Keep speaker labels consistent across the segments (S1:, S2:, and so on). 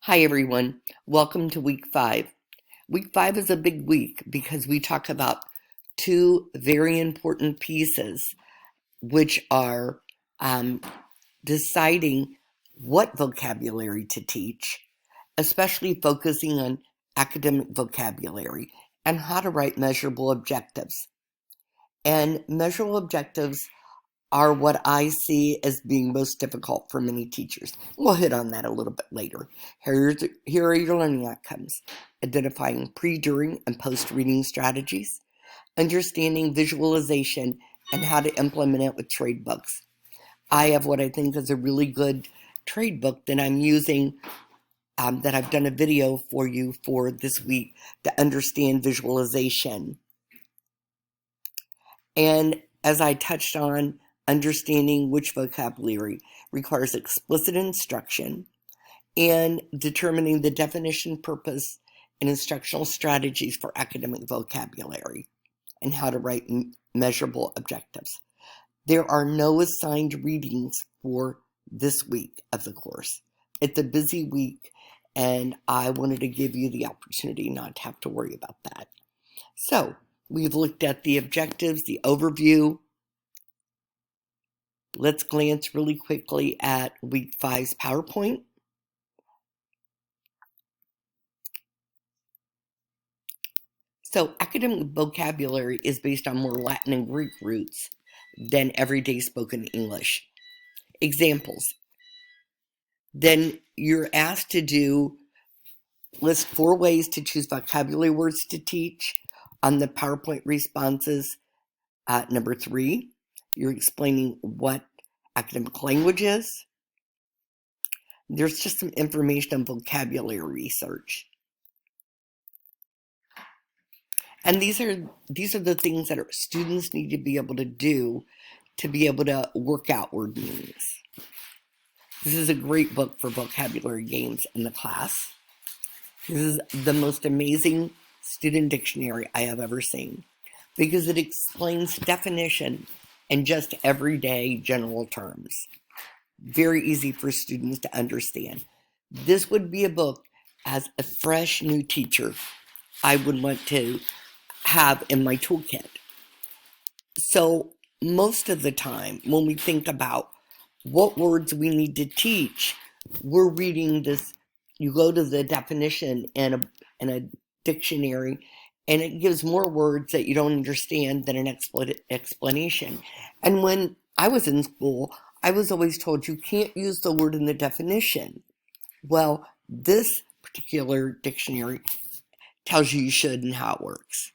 S1: Hi, everyone. Welcome to week 5. Week 5 is a big week because we talk about two very important pieces, which are um, deciding what vocabulary to teach, especially focusing on academic vocabulary, and how to write measurable objectives. And measurable objectives are what I see as being most difficult for many teachers. We'll hit on that a little bit later. Here are your learning outcomes: identifying pre, during, and post reading strategies, understanding visualization, and how to implement it with trade books. I have what I think is a really good trade book that I'm using, that I've done a video for you for this week to understand visualization. And as I touched on, understanding which vocabulary requires explicit instruction and determining the definition, purpose, and instructional strategies for academic vocabulary and how to write measurable objectives. There are no assigned readings for this week of the course. It's a busy week, and I wanted to give you the opportunity not to have to worry about that. So, we've looked at the objectives, the overview. Let's glance really quickly at week 5's PowerPoint. So, academic vocabulary is based on more Latin and Greek roots than everyday spoken English. Examples. Then you're asked to list 4 ways to choose vocabulary words to teach on the PowerPoint responses. Number 3, you're explaining what academic language is. There's just some information on vocabulary research. And these are the things that our students need to be able to do to be able to work out word meanings. This is a great book for vocabulary games in the class. This is the most amazing student dictionary I have ever seen because it explains definition in just everyday general terms. Very easy for students to understand. This would be a book as a fresh new teacher I would want to have in my toolkit. So most of the time when we think about what words we need to teach, we're reading this. You go to the definition in a dictionary, and it gives more words that you don't understand than an explanation. And when I was in school, I was always told you can't use the word in the definition. Well, this particular dictionary tells you should and how it works.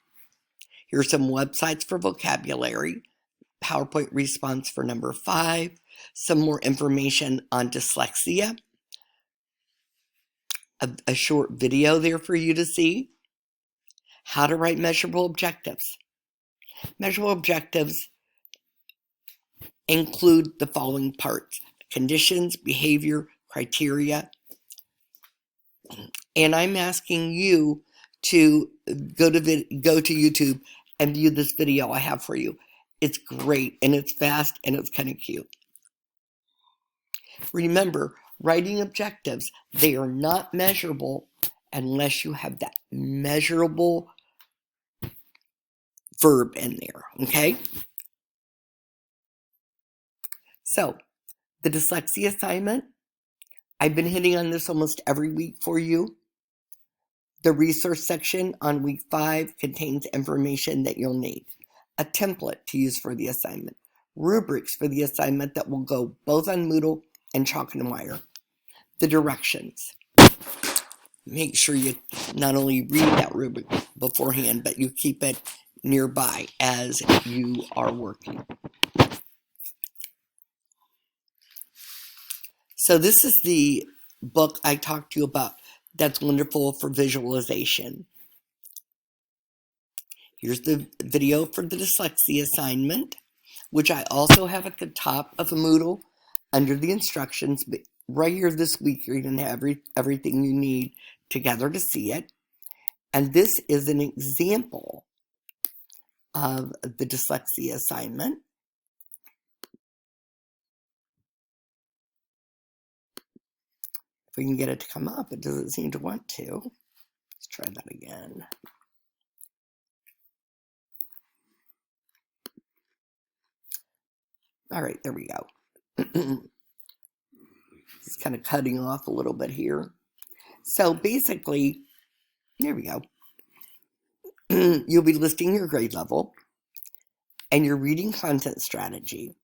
S1: Here are some websites for vocabulary, PowerPoint response for number 5, some more information on dyslexia, a short video there for you to see, how to write measurable objectives. Measurable objectives include the following parts: conditions, behavior, criteria. And I'm asking you to go to YouTube and view this video I have for you. It's great, and it's fast, and it's kind of cute. Remember, writing objectives, they are not measurable unless you have that measurable verb in there, okay? So, the dyslexia assignment, I've been hitting on this almost every week for you. The resource section on week 5 contains information that you'll need. A template to use for the assignment. Rubrics for the assignment that will go both on Moodle and Chalk and Wire. The directions. Make sure you not only read that rubric beforehand, but you keep it nearby as you are working. So this is the book I talked to you about that's wonderful for visualization. Here's the video for the dyslexia assignment, which I also have at the top of a Moodle under the instructions. But right here this week, you're going to have everything you need together to see it. And this is an example of the dyslexia assignment. If we can get it to come up, it doesn't seem to want to. Let's try that again. All right, there we go. It's kind of cutting off a little bit here. So basically, there we go. You'll be listing your grade level and your reading content strategy,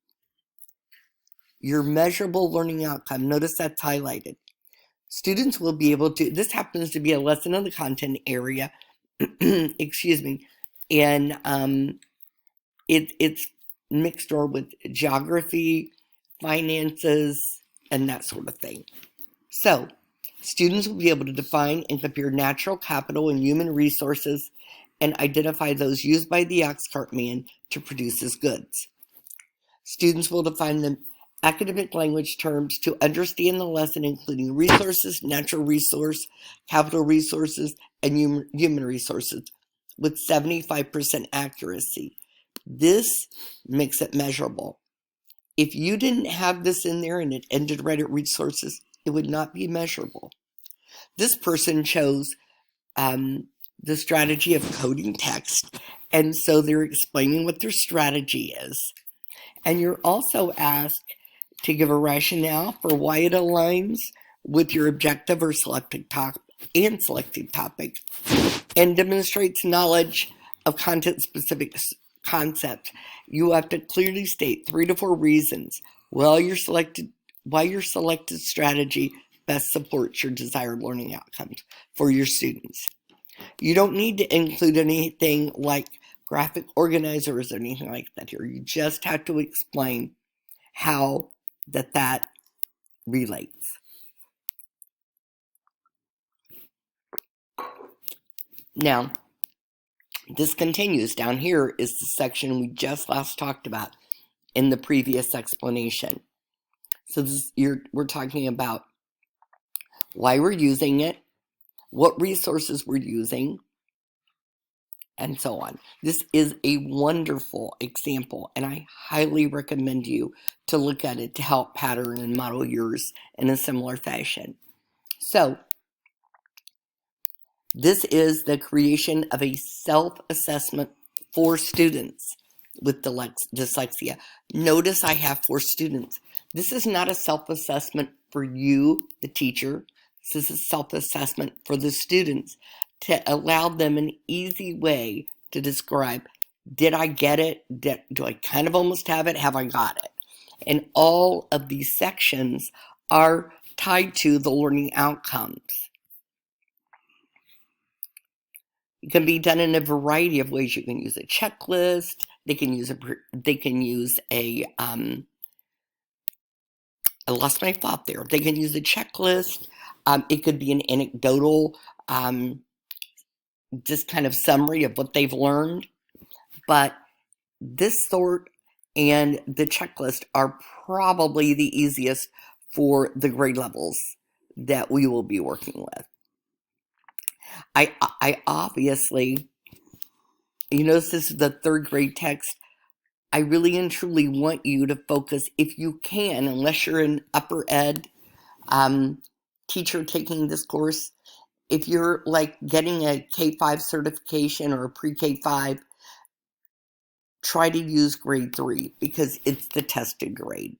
S1: your measurable learning outcome. Notice that's highlighted. Students will be able to, this happens to be a lesson in the content area, excuse me, and it's mixed or with geography, finances, and that sort of thing. So, students will be able to define and compare natural capital and human resources and identify those used by the ox cart man to produce his goods. Students will define the academic language terms to understand the lesson, including resources, natural resource, capital resources, and human resources with 75% accuracy. This makes it measurable. If you didn't have this in there and it ended right at resources, it would not be measurable. This person chose the strategy of coding text, and so they're explaining what their strategy is. And you're also asked to give a rationale for why it aligns with your objective or selected topic and demonstrates knowledge of content-specific concepts. You have to clearly state 3 to 4 reasons why your selected strategy best supports your desired learning outcomes for your students. You don't need to include anything like graphic organizers or anything like that here. You just have to explain how that relates. Now, this continues. Down here is the section we just last talked about in the previous explanation. So we're talking about why we're using it, what resources we're using, and so on. This is a wonderful example, and I highly recommend you to look at it to help pattern and model yours in a similar fashion. So, this is the creation of a self-assessment for students with dyslexia. Notice I have for students. This is not a self-assessment for you, the teacher. This is a self-assessment for the students to allow them an easy way to describe, did I get it? Do I kind of almost have it? Have I got it? And all of these sections are tied to the learning outcomes. It can be done in a variety of ways. You can use a checklist. They can use a I lost my thought there. They can use a checklist. It could be an anecdotal, just kind of summary of what they've learned. But this sort and the checklist are probably the easiest for the grade levels that we will be working with. I obviously, you notice this is the 3rd grade text. I really and truly want you to focus, if you can, unless you're an upper ed teacher taking this course, if you're like getting a K-5 certification or a pre-K-5, try to use grade 3 because it's the tested grade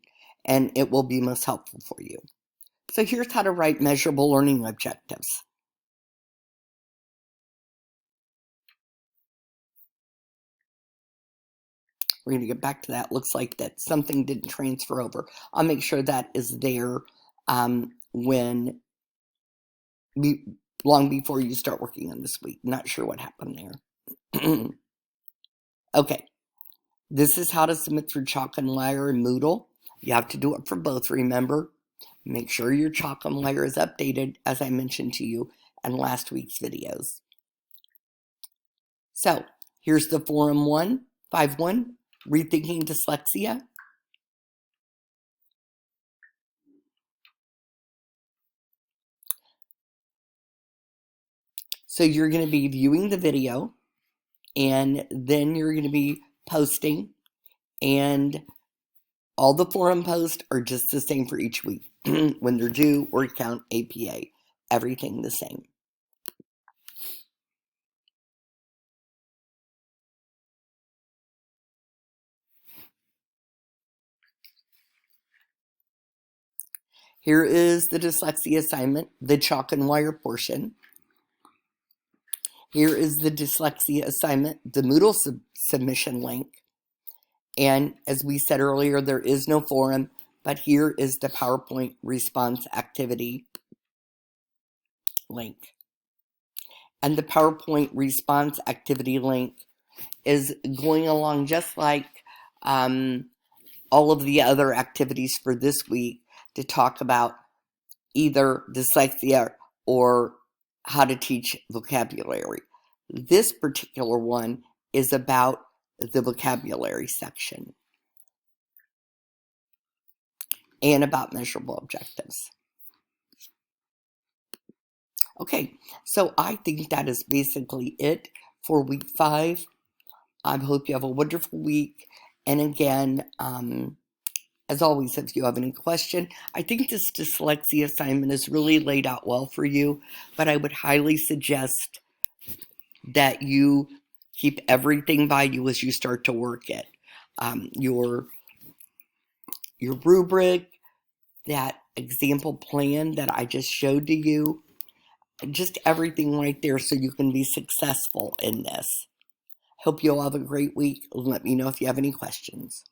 S1: and it will be most helpful for you. So here's how to write measurable learning objectives. We're going to get back to that. Looks like that something didn't transfer over. I'll make sure that is there long before you start working on this week. Not sure what happened there. Okay. This is how to submit through Chalk and Lyre and Moodle. You have to do it for both, remember. Make sure your Chalk and Lyre is updated, as I mentioned to you in last week's videos. So, here's the Forum 151, Rethinking Dyslexia. So you're going to be viewing the video, and then you're going to be posting, and All the forum posts are just the same for each week. When they're due, word count, APA, everything the same. Here is the dyslexia assignment, the chalk and wire portion. Here is the dyslexia assignment, the Moodle submission link. And as we said earlier, there is no forum, but here is the PowerPoint response activity link. And the PowerPoint response activity link is going along just like all of the other activities for this week to talk about either dyslexia or how to teach vocabulary. This particular one is about the vocabulary section and about measurable objectives. Okay, so I think that is basically it for week 5. I hope you have a wonderful week. And again, as always, if you have any question, I think this dyslexia assignment is really laid out well for you, but I would highly suggest that you keep everything by you as you start to work it. Your rubric, that example plan that I just showed to you, just everything right there so you can be successful in this. Hope you all have a great week. Let me know if you have any questions.